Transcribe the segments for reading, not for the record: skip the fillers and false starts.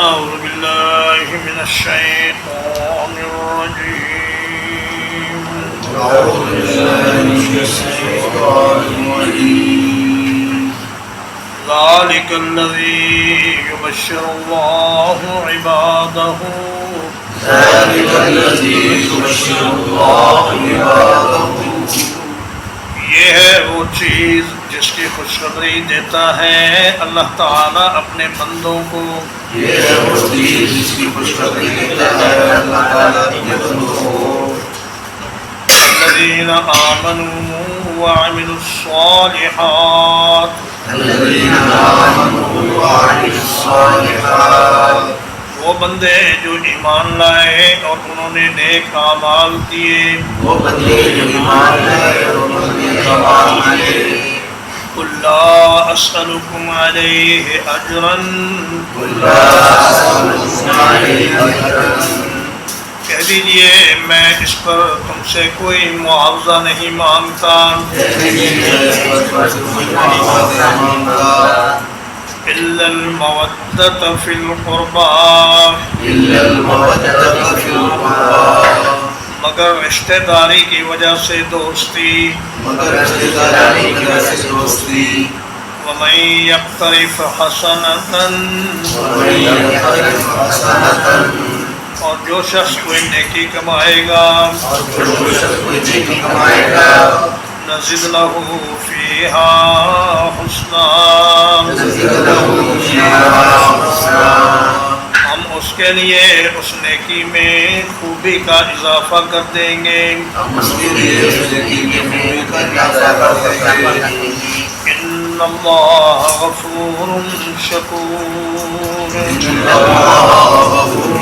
أعوذ بالله من الشيطان الرجيم. أعوذ بالله من الشيطان الرجيم. ذلك الذي يبشر الله عباده. ذلك الذي يبشر الله عباده. یہ ہے وہ چیز جس کی خوشخبری دیتا ہے اللہ تعالیٰ اپنے بندوں کو. یہ ہے وہ چیز جس کی خوشخبری دیتا ہے اللہ تعالیٰ اپنے بندوں کو. الذين آمنوا وعملوا الصالحات. الذين آمنوا وعملوا الصالحات. وہ بندے جو ایمان لائے اور انہوں نے نیک اعمال کیے. وہ بندے جو ایمان لائے اور انہوں نے اعمال کیے. قل لا أسألكم عليه أجرا. قل لا أسألكم عليه أجرا. کہہ دیجئے میں اس پر تم سے کوئی معاوضہ نہیں مانگتا. إلا المودة في القربى. إلا المودة في القربى. مگر رشتہ داری کی وجہ سے دوستی. مگر رشتہ داری کی وجہ سے دوستی. ومن يقترف حسنة. ومن يقترف حسنة. اور جو شخص کوئی نیکی کمائے گا. اور جو شخص کوئی نیکی کمائے گا. نزد له فيها حسنا. نزد له فيها حسنا. ہم اس کے لیے اس نیکی میں خوبی کا اضافہ کر دیں گے. ہم اس کے لیے اس نیکی میں خوبی کا اضافہ کر دیں گے. ان اللہ غفور شکور. ان اللہ غفور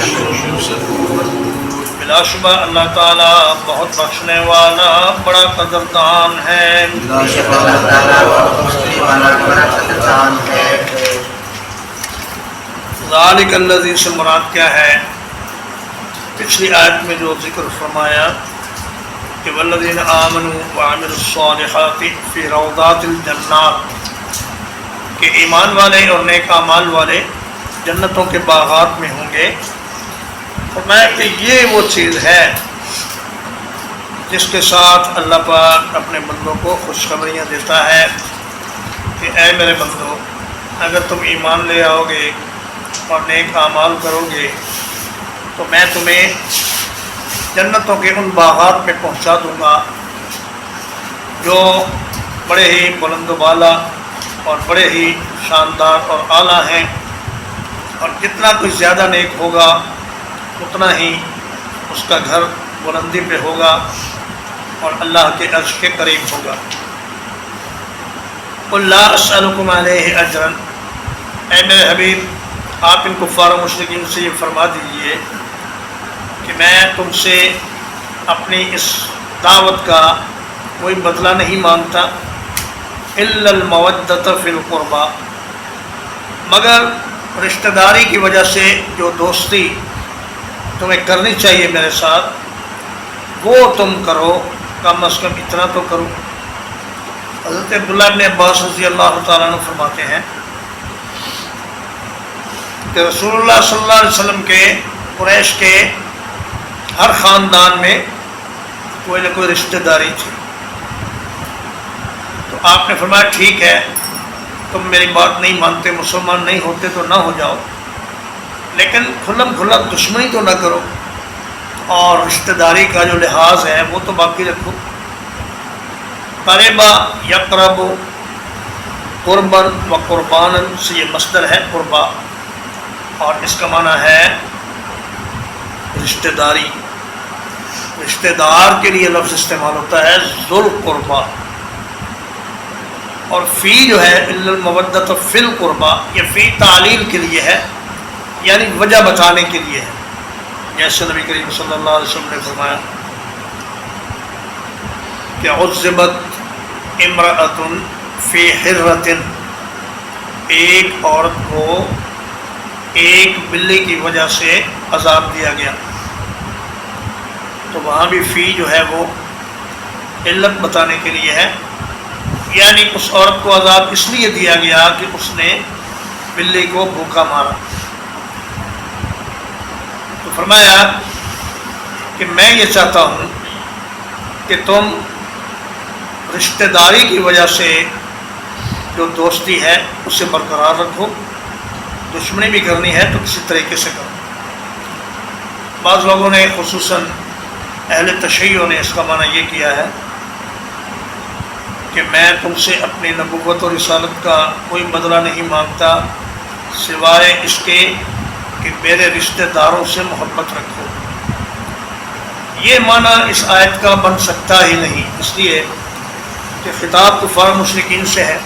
شکور. بلا شبہ اللہ تعالیٰ بہت بخشنے والا بڑا قدردان ہے. بلا شبہ اللہ تعالیٰ بہت بخشنے والا بڑا قدردان ہے. ذالک الذی سے مراد کیا ہے؟ پچھلی آیت میں جو ذکر فرمایا کہ والذین آمنوا وعملوا الصالحات فی روضات الجنات، کہ ایمان والے اور نیک اعمال والے جنتوں کے باغات میں ہوں گے. فرمایا کہ یہ وہ چیز ہے جس کے ساتھ اللہ پاک اپنے بندوں کو خوشخبریاں دیتا ہے کہ اے میرے بندو، اگر تم ایمان لے آؤ گے اور نیک اعمال کرو گے تو میں تمہیں جنتوں کے ان باغات میں پہنچا دوں گا جو بڑے ہی بلند و بالا اور بڑے ہی شاندار اور اعلیٰ ہیں. اور جتنا کچھ زیادہ نیک ہوگا اتنا ہی اس کا گھر بلندی پہ ہوگا اور اللہ کے عرش کے قریب ہوگا. قل لا اسألکم علیہ اجرا. اے میرے حبیب، آپ ان کفار و مشرکین سے یہ فرما دیجئے کہ میں تم سے اپنی اس دعوت کا کوئی بدلہ نہیں مانگتا. الا المودۃ فی القربى. مگر رشتہ داری کی وجہ سے جو دوستی تمہیں کرنی چاہیے میرے ساتھ وہ تم کرو، کم از کم اتنا تو کرو. حضرت عبداللہ ابن عباس رضی اللہ تعالیٰ عنہ فرماتے ہیں کہ رسول اللہ صلی اللہ علیہ وسلم کے قریش کے ہر خاندان میں کوئی نہ کوئی رشتہ داری تھی. تو آپ نے فرمایا ٹھیک ہے، تم میری بات نہیں مانتے، مسلمان نہیں ہوتے تو نہ ہو جاؤ، لیکن کھلم کھلا دشمنی تو نہ کرو اور رشتہ داری کا جو لحاظ ہے وہ تو باقی رکھو. قربا یقرب قربا و قربانا سے یہ مصدر ہے قربا، اور اس کا معنی ہے رشتہ داری. رشتہ دار کے لیے لفظ استعمال ہوتا ہے ذو القربا. اور فی جو ہے الا المودۃ فی القربا، یہ فی تعلیل کے لیے ہے، یعنی وجہ بتانے کے لیے ہے. جیسے نبی کریم صلی اللہ علیہ وسلم نے فرمایا کہ عذبت امرأۃ فی حرۃ، ایک عورت کو ایک بلی کی وجہ سے عذاب دیا گیا. تو وہاں بھی فی جو ہے وہ علت بتانے کے لیے ہے، یعنی اس عورت کو عذاب اس لیے دیا گیا کہ اس نے بلی کو بھوکا مارا. فرمایا کہ میں یہ چاہتا ہوں کہ تم رشتہ داری کی وجہ سے جو دوستی ہے اسے برقرار رکھو، دشمنی بھی کرنی ہے تو کسی طریقے سے کرو۔ بعض لوگوں نے خصوصاً اہل تشیع نے اس کا معنی یہ کیا ہے کہ میں تم سے اپنی نبوت اور رسالت کا کوئی بدلہ نہیں مانگتا سوائے اس کے کہ میرے رشتہ داروں سے محبت رکھو۔ یہ معنی اس آیت کا بن سکتا ہی نہیں، اس لیے کہ خطاب کفار مشرکین سے ہے،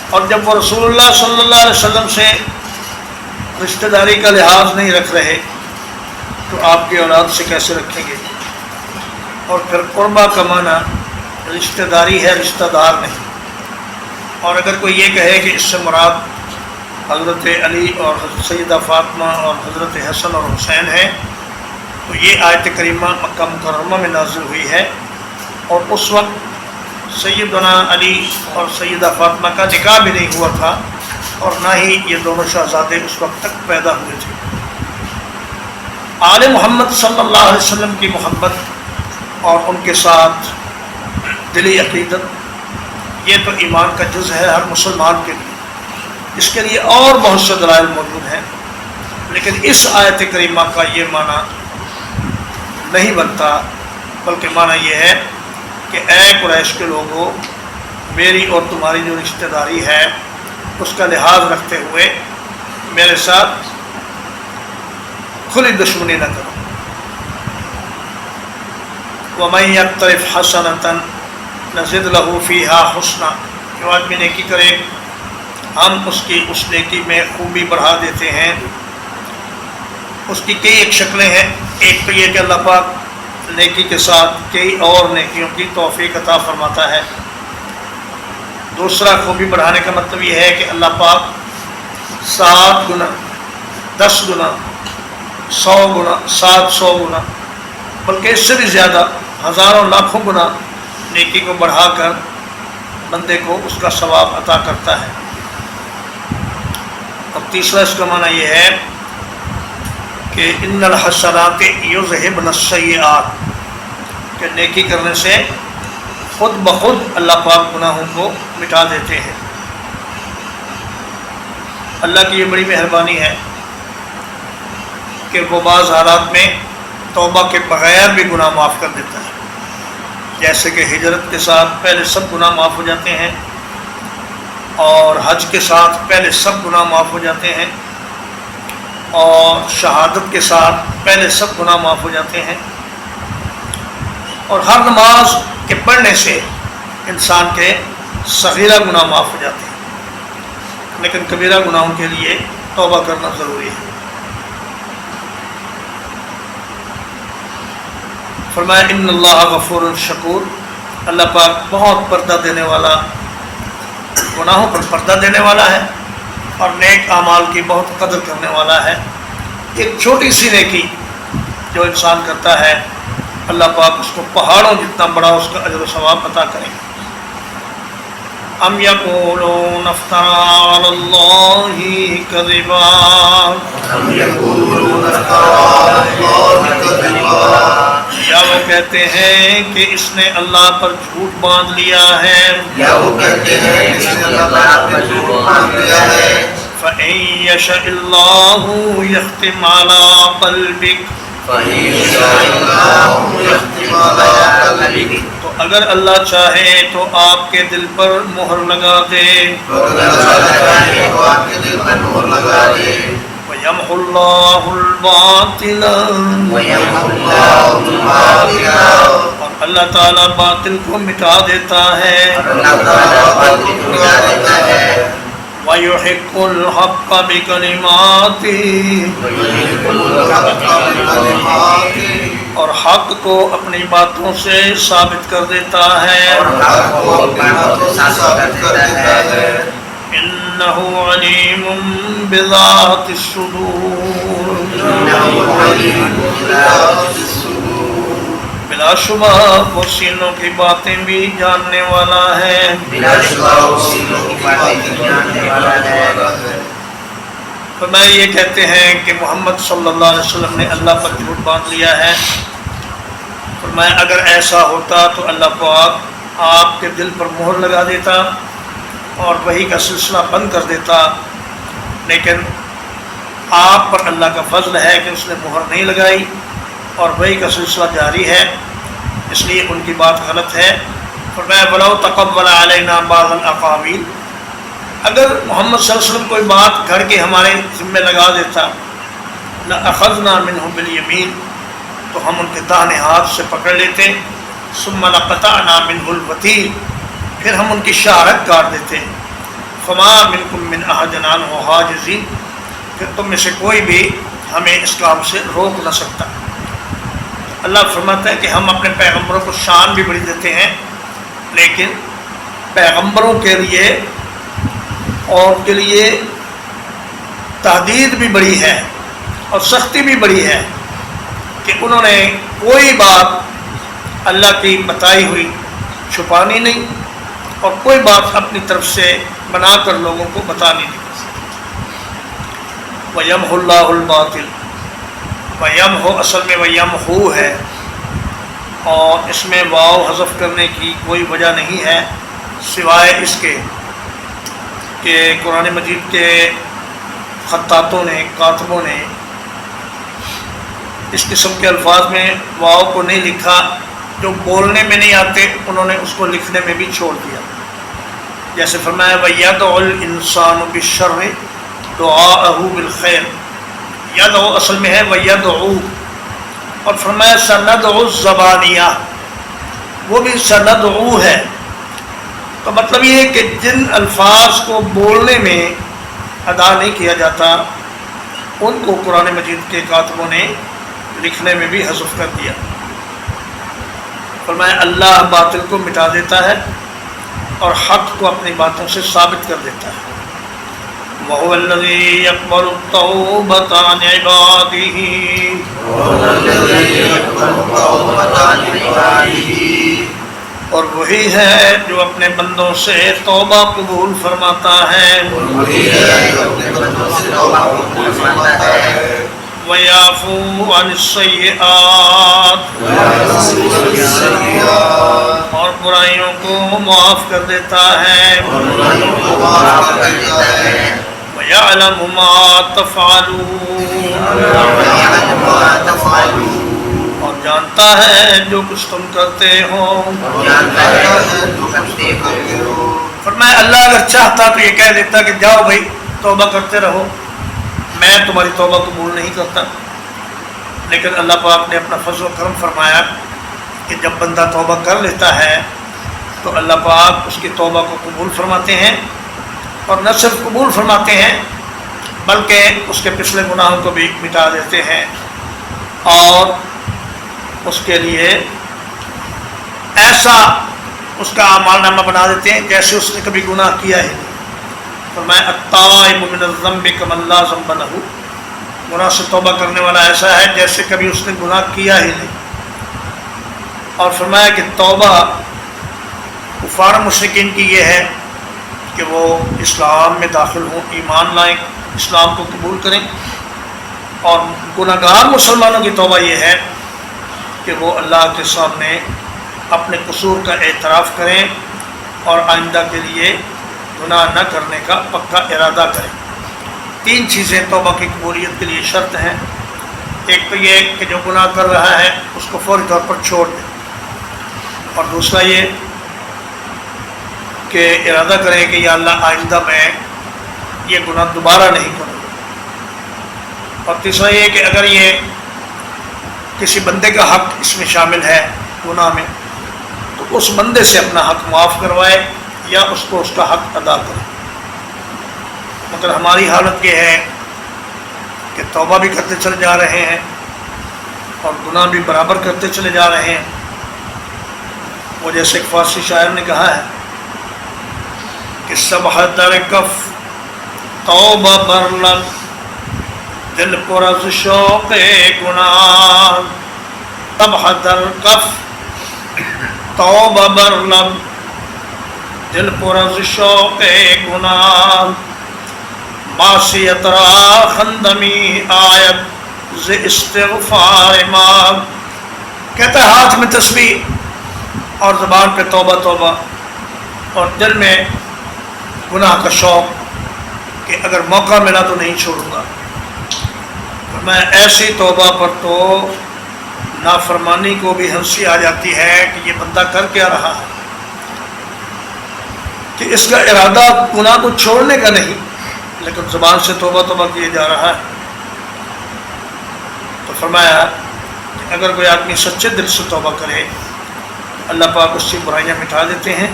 اور جب وہ رسول اللہ صلی اللہ علیہ وسلم سے رشتہ داری کا لحاظ نہیں رکھ رہے تو آپ کی اولاد سے کیسے رکھیں گے؟ اور پھر قربہ کا معنی رشتہ داری ہے، رشتہ دار نہیں۔ اور اگر کوئی یہ کہے کہ اس سے مراد حضرت علی اور حضرت سیدہ فاطمہ اور حضرت حسن اور حسین ہے تو یہ آیت کریمہ مکہ مکرمہ میں نازل ہوئی ہے، اور اس وقت سیدنا علی اور سیدہ فاطمہ کا نکاح بھی نہیں ہوا تھا، اور نہ ہی یہ دونوں شہزادے اس وقت تک پیدا ہوئے تھے۔ آل محمد صلی اللہ علیہ وسلم کی محبت اور ان کے ساتھ دلی عقیدت یہ تو ایمان کا جز ہے ہر مسلمان کے لیے، اس کے لیے اور بہت سے دلائل موجود ہیں، لیکن اس آیت کریمہ کا یہ معنی نہیں بنتا، بلکہ معنی یہ ہے کہ اے قریش کے لوگوں، میری اور تمہاری جو رشتہ داری ہے اس کا لحاظ رکھتے ہوئے میرے ساتھ کھلی دشمنی نہ کرو۔ وَمَن يَقْتَرِفْ حَسَنَةً نَزِدْ لَهُ فِيهَا حُسْنًا، جو آدمی نیکی کرے ہم اس کی اس نیکی میں خوبی بڑھا دیتے ہیں۔ اس کی کئی ایک شکلیں ہیں، ایک تو یہ کہ اللہ پاک نیکی کے ساتھ کئی اور نیکیوں کی توفیق عطا فرماتا ہے۔ دوسرا خوبی بڑھانے کا مطلب یہ ہے کہ اللہ پاک 7 گنا 10 گنا 100 گنا 700 گنا بلکہ اس سے بھی زیادہ ہزاروں لاکھوں گنا نیکی کو بڑھا کر بندے کو اس کا ثواب عطا کرتا ہے۔ اور تیسرا اس کا معنی یہ ہے کہ ان الحسنات یذہبن السیئات، کہ نیکی کرنے سے خود بخود اللہ پاک گناہوں کو مٹا دیتے ہیں۔ اللہ کی یہ بڑی مہربانی ہے کہ وہ بعض حالات میں توبہ کے بغیر بھی گناہ معاف کر دیتا ہے، جیسے کہ ہجرت کے ساتھ پہلے سب گناہ معاف ہو جاتے ہیں، اور حج کے ساتھ پہلے سب گناہ معاف ہو جاتے ہیں، اور شہادت کے ساتھ پہلے سب گناہ معاف ہو جاتے ہیں، اور ہر نماز کے پڑھنے سے انسان کے صغیرہ گناہ معاف ہو جاتے ہیں، لیکن کبیرہ گناہوں کے لیے توبہ کرنا ضروری ہے۔ فرمایا ان اللہ غفور شکور، اللہ پاک بہت پردہ دینے والا، گناہوں پر پردہ دینے والا ہے، اور نیک اعمال کی بہت قدر کرنے والا ہے۔ ایک چھوٹی سی نیکی جو انسان کرتا ہے اللہ پاک اس کو پہاڑوں جتنا بڑا اس کا اجر و ثواب عطا کریں گے۔ ام یقولون افترى علی اللہ کذبا، ام یقولون افترى علی اللہ کذبا، یا وہ کہتے ہیں کہ اس نے اللہ پر جھوٹ باندھ لیا ہے، یا وہ کہتے ہیں کہ اس نے اللہ پر جھوٹ باندھ لیا ہے۔ فَإِن يَشَإِ اللَّهُ يَخْتِمْ عَلَىٰ قَلْبِكَ، فَإِن شَاءَ اللَّهُ يَخْتِمُ عَلَىٰ قَلْبِكَ، تو اگر اللہ چاہے تو آپ کے دل پر مہر لگا دے، تو اگر اللہ چاہے تو آپ کے دل پر مہر لگا دے۔ وَيَمْحُ اللَّهُ الْبَاطِلَ، وَيَمْحُ اللَّهُ الْبَاطِلَ، اور اللہ تعالیٰ باطل کو مٹا دیتا ہے۔ اللہ تعالیٰ باطل کو مٹا دیتا ہے۔ وَيُحِقُّ الْحَقَّ بِكَلِمَاتِهِ، وَيُحِقُّ الْحَقَّ بِكَلِمَاتِهِ، اور حق کو اپنی باتوں سے ثابت کر دیتا ہے۔ اور حق کو اپنی باتوں سے ثابت کر دیتا ہے۔ إِنَّهُ عَلِيمٌ بِذَاتِ الصُّدُورِ، إِنَّهُ عَلِيمٌ بِذَاتِ الصُّدُورِ، بلا شبہ وہ سینوں کی باتیں بھی جاننے والا ہے۔ بلا شبہ وہ سینوں کی باتیں بھی جاننے والا ہے۔ فرمایا یہ کہتے ہیں کہ محمد صلی اللہ علیہ وسلم نے اللہ پر جھوٹ باندھ لیا ہے۔ فرمایا اگر ایسا ہوتا تو اللہ پاک آپ کے دل پر مہر لگا دیتا اور وحی کا سلسلہ بند کر دیتا، لیکن آپ پر اللہ کا فضل ہے کہ اس نے مہر نہیں لگائی اور وحی کا سلسلہ جاری ہے، اس لیے ان کی بات غلط ہے۔ فرمایا وَلَوْ تَقَبَّلَ عَلَيْنَا بَعْضَ الْأَقَاوِيلِ، اگر محمد صلی اللہ علیہ وسلم کوئی بات گھڑ کے ہمارے ذمہ لگا دیتا، لَأَخَذْنَا مِنْهُ بِالْيَمِينِ، تو ہم ان کے داہنے ہاتھ سے پکڑ لیتے، ثُمَّ لَقَطَعْنَا مِنْهُ الْوَتِينَ، پھر ہم ان کی شہرت کاٹ دیتے۔ فَمَا مِنْكُمْ مِنْ أَحَدٍ عَنْهُ حَاجِزِينَ، پھر تم میں سے کوئی بھی ہمیں اس کام سے روک نہ سکتا۔ اللہ فرماتا ہے کہ ہم اپنے پیغمبروں کو شان بھی بڑی دیتے ہیں، لیکن پیغمبروں کے لیے اور کے لیے تحدید بھی بڑی ہے اور سختی بھی بڑی ہے کہ انہوں نے کوئی بات اللہ کی بتائی ہوئی چھپانی نہیں اور کوئی بات اپنی طرف سے بنا کر لوگوں کو بتانی نہیں۔ وَيَمْحُ اللَّهُ الْبَاطِلَ، وَيَمْحُ اصل میں وَيَمْحُ ہے اور اس میں واو حذف کرنے کی کوئی وجہ نہیں ہے سوائے اس کے کہ قرآن مجید کے خطاطوں نے، کاتبوں نے اس قسم کے الفاظ میں واو کو نہیں لکھا، جو بولنے میں نہیں آتے انہوں نے اس کو لکھنے میں بھی چھوڑ دیا۔ جیسے فرمایا وَيَدْعُ الْإِنسَانُ بِالشَّرِّ دُعَاءَهُ بِالْخَيْرِ، یدعو اصل میں ہے وَيَدْعُ، اور فرمایا سَنَدْعُ الزَّبَانِیَہ، وہ بھی سَنَدْعُ ہے۔ تو مطلب یہ ہے کہ جن الفاظ کو بولنے میں ادا نہیں کیا جاتا ان کو قرآن مجید کے کاتبوں نے لکھنے میں بھی حذف کر دیا۔ فرمایا اللہ باطل کو مٹا دیتا ہے اور حق کو اپنی باتوں سے ثابت کر دیتا ہے۔ وَهُوَ الَّذِي يَقْبَلُ التَّوْبَةَ عَنْ عِبَادِهِ، اور وہی ہے جو اپنے بندوں سے توبہ قبول فرماتا ہے۔ وَيَعْفُو عَنِ السَّيِّئَاتِ، اور برائیوں کو معاف کر دیتا ہے۔ وَيَعْلَمُ مَا تَفْعَلُونَ، اور جانتا ہے جو کچھ تم کرتے ہو۔ فرمایا اللہ اگر چاہتا تو یہ کہہ دیتا کہ جاؤ بھائی توبہ کرتے رہو، میں تمہاری توبہ قبول نہیں کرتا، لیکن اللہ پاک نے اپنا فضل و کرم فرمایا کہ جب بندہ توبہ کر لیتا ہے تو اللہ پاک اس کی توبہ کو قبول فرماتے ہیں، اور نہ صرف قبول فرماتے ہیں بلکہ اس کے پچھلے گناہوں کو بھی مٹا دیتے ہیں اور اس کے لیے ایسا اس کا اعمال نامہ بنا دیتے ہیں جیسے اس نے کبھی گناہ کیا ہی نہیں۔ فرمایا التائب من الذنب کمن لا ذنب لہ، گناہ سے توبہ کرنے والا ایسا ہے جیسے کبھی اس نے گناہ کیا ہی نہیں۔ اور فرمایا کہ توبہ کفار مشرکین کی یہ ہے کہ وہ اسلام میں داخل ہوں، ایمان لائیں، اسلام کو قبول کریں، اور گناہ گار مسلمانوں کی توبہ یہ ہے کہ وہ اللہ کے سامنے اپنے قصور کا اعتراف کریں اور آئندہ کے لیے گناہ نہ کرنے کا پکا ارادہ کریں۔ تین چیزیں توبہ کی قبولیت کے لیے شرط ہیں۔ ایک تو یہ کہ جو گناہ کر رہا ہے اس کو فوری طور پر چھوڑ دیں، اور دوسرا یہ کہ ارادہ کریں کہ یا اللہ آئندہ میں یہ گناہ دوبارہ نہیں کروں۔ اور تیسرا یہ کہ اگر یہ کسی بندے کا حق اس میں شامل ہے گناہ میں تو اس بندے سے اپنا حق معاف کروائے یا اس کو اس کا حق ادا کرے۔ مگر ہماری حالت یہ ہے کہ توبہ بھی کرتے چلے جا رہے ہیں اور گناہ بھی برابر کرتے چلے جا رہے ہیں۔ وہ جیسے ایک فارسی شاعر نے کہا ہے کہ صبح در کف توبہ برلب دل پر از شوق گناہ، صبح در کف توبہ برلب دل پر از شوق گناہ، معصیت را خندمی آیت ز استغفار ماں. کہتا ہے ہاتھ میں تسبیح اور زبان پہ توبہ توبہ اور دل میں گناہ کا شوق کہ اگر موقع ملا تو نہیں چھوڑوں گا. میں ایسی توبہ پر تو نافرمانی کو بھی ہنسی آ جاتی ہے کہ یہ بندہ کر کیا رہا ہے، کہ اس کا ارادہ گناہ کو چھوڑنے کا نہیں لیکن زبان سے توبہ توبہ کیے جا رہا ہے. تو فرمایا کہ اگر کوئی آدمی سچے دل سے توبہ کرے اللہ پاک اس کی برائیاں مٹا دیتے ہیں،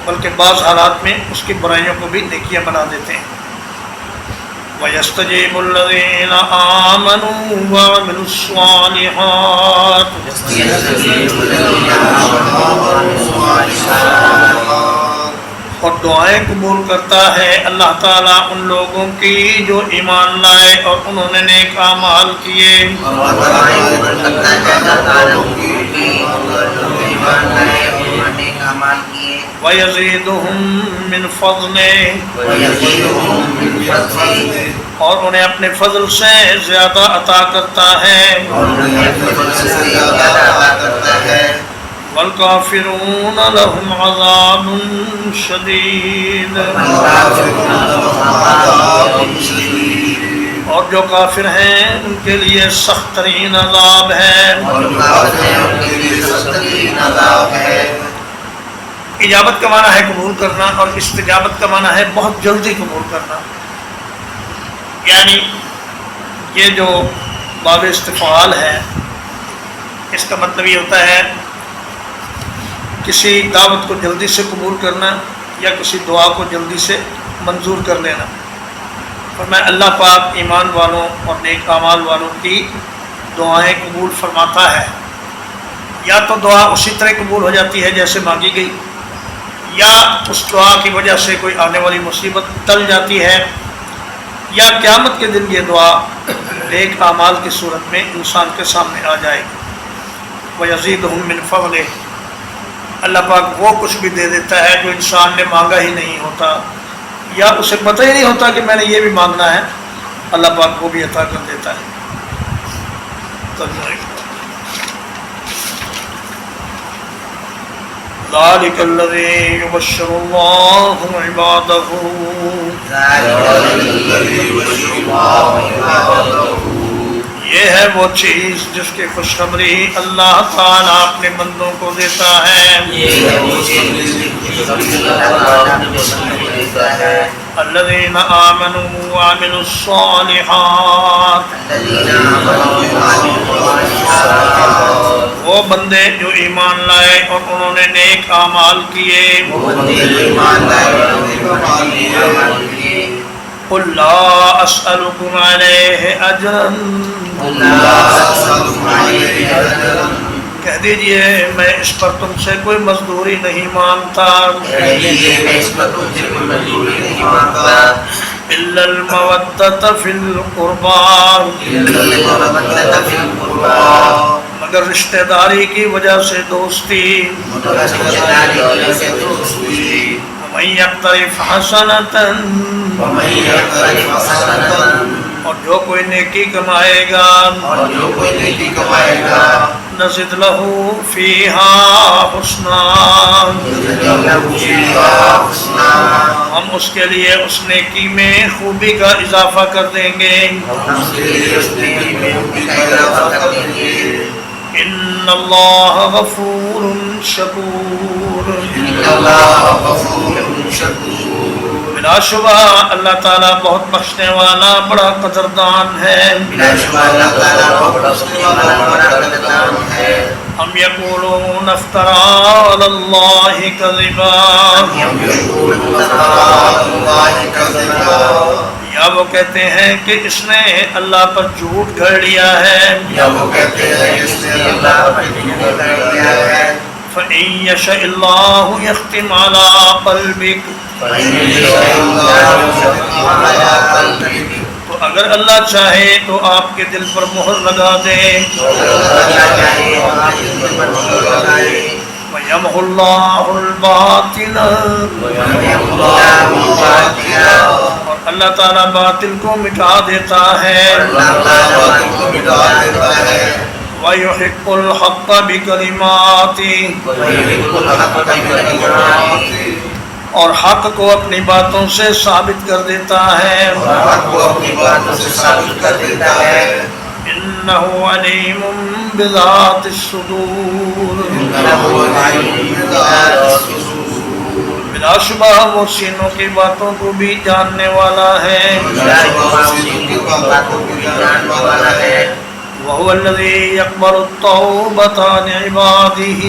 بلکہ بعض حالات میں اس کی برائیوں کو بھی نیکیاں بنا دیتے ہیں. وَيَسْتَجِيبُ الَّذِينَ آمَنُوا وَعَمِلُوا الصَّالِحَاتِ. اور دعائیں قبول کرتا ہے اللہ تعالیٰ ان لوگوں کی جو ایمان لائے اور انہوں نے نیک اعمال کیے. وَيَزِيدُهُم مِّن فَضْلِهِ. اور انہیں اپنے فضل سے زیادہ عطا کرتا ہے. وَالْكَافِرُونَ لَهُمْ عَذَابٌ شَدِيدٌ. اور جو کافر ہیں ان کے لیے سخت ترین عذاب ہے. اجابت کا معنی ہے قبول کرنا اور استجابت کا معنی ہے بہت جلدی قبول کرنا. یعنی یہ جو باب استفعال ہے اس کا مطلب یہ ہوتا ہے کسی دعوت کو جلدی سے قبول کرنا یا کسی دعا کو جلدی سے منظور کر لینا. اور میں اللہ پاک ایمان والوں اور نیک اعمال والوں کی دعائیں قبول فرماتا ہے. یا تو دعا اسی طرح قبول ہو جاتی ہے جیسے مانگی گئی، یا اس دعا کی وجہ سے کوئی آنے والی مصیبت ٹل جاتی ہے، یا قیامت کے دن یہ دعا نیک اعمال کی صورت میں انسان کے سامنے آ جائے گی. وَيَزِيدُهُم مِّن فَضْلِهِ. اللہ پاک وہ کچھ بھی دے دیتا ہے جو انسان نے مانگا ہی نہیں ہوتا یا اسے پتہ ہی نہیں ہوتا کہ میں نے یہ بھی مانگنا ہے، اللہ پاک وہ بھی عطا کر دیتا ہے. ذَلِكَ الَّذِي يُبَشِّرُ اللَّهُ عِبَادَهُ. یہ ہے وہ چیز جس کی خوشخبری اللہ تعالیٰ اپنے بندوں کو دیتا ہے. الذین آمنوا وعملوا الصالحات. وہ بندے جو ایمان لائے اور انہوں نے نیک اعمال کیے. قُلْ لَا أَسْأَلُكُمْ عَلَيْهِ أَجْرًا. کہہ دیجئے میں اس پر تم سے کوئی مزدوری نہیں مانگتا. إِلَّا الْمَوَدَّةَ فِي الْقُرْبَى. مگر رشتہ داری کی وجہ سے دوستی. وَمَن يَقْتَرِفْ حَسَنَةً. اور جو کوئی نیکی کمائے گا نزد لہو فیہا حسنا. ہم اس کے لیے اس نیکی میں خوبی کا اضافہ کر دیں گے. ان اللہ غفور شکور. بلا شبہ اللہ تعالیٰ بہت بخشنے والا بڑا قدردان ہے. ہم یقولون افترا علی اللہ کذبا. یا وہ کہتے ہیں کہ اس نے اللہ پر جھوٹ گھڑ لیا ہے. فَإِن يَشَإِ اللَّهُ يَخْتِمْ عَلَىٰ قَلْبِكَ. تو اگر اللہ چاہے تو آپ کے دل پر مہر لگا دے. وَيَمْحُ اللَّهُ الْبَاطِلَ. اور اللہ تعالیٰ باطل کو مٹا دیتا ہے اللہ تعالیٰ باطل کو مٹا دیتا ہے وَيُحِقُّ الْحَقَّ بِكَلِمَاتِهِ وَيُحِقُّ الْحَقَّ بِكَلِمَاتِهِ اور حق کو اپنی باتوں سے ثابت کر دیتا ہے اور حق کو اپنی باتوں سے ثابت کر دیتا ہے إِنَّهُ عَلِيمٌ بِذَاتِ الصُّدُورِ إِنَّهُ عَلِيمٌ بِذَاتِ الصُّدُورِ بلا شبہ وہ سینوں کی باتوں کو بھی جاننے والا ہے وَهُوَ الَّذِي يَقْبَلُ التَّوْبَةَ عَنْ عِبَادِهِ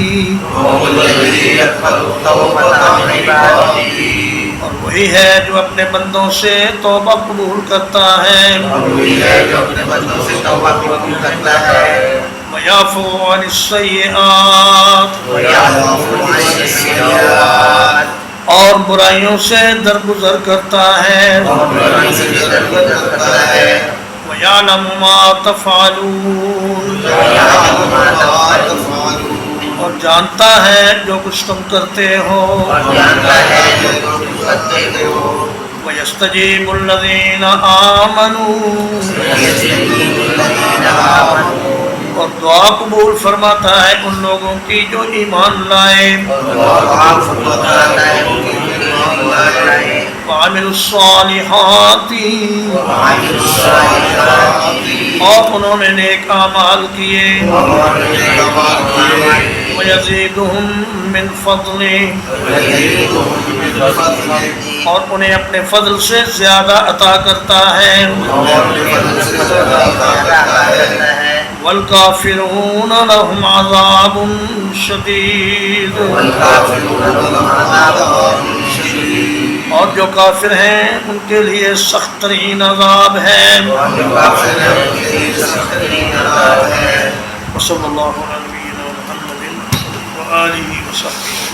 اور وہی ہے جو اپنے بندوں سے توبہ قبول کرتا ہے وَيَعْفُو عَنِ السَّيِّئَاتِ اور برائیوں سے درگزر کرتا ہے وَيَعْلَمُ مَا تَفْعَلُونَ اور جانتا ہے جو کچھ تم کرتے ہو وَيَسْتَجِيبُ الَّذِينَ آمَنُوا اور دعا قبول فرماتا ہے ان لوگوں کی جو ایمان لائے وَعَمِلُوا الصَّالِحَاتِ اور انہوں نے نیک اعمال کیے وَيَزِيدُهُم مِّن فَضْلِهِ اور انہیں اپنے فضل سے زیادہ عطا کرتا ہے وَالْكَافِرُونَ لَهُمْ عَذَابٌ شَدِيدٌ اور جو کافر ہیں ان کے لیے سخت ترین عذاب ہے وصلی اللہ علیہ وسلم وآلہ وصحبہ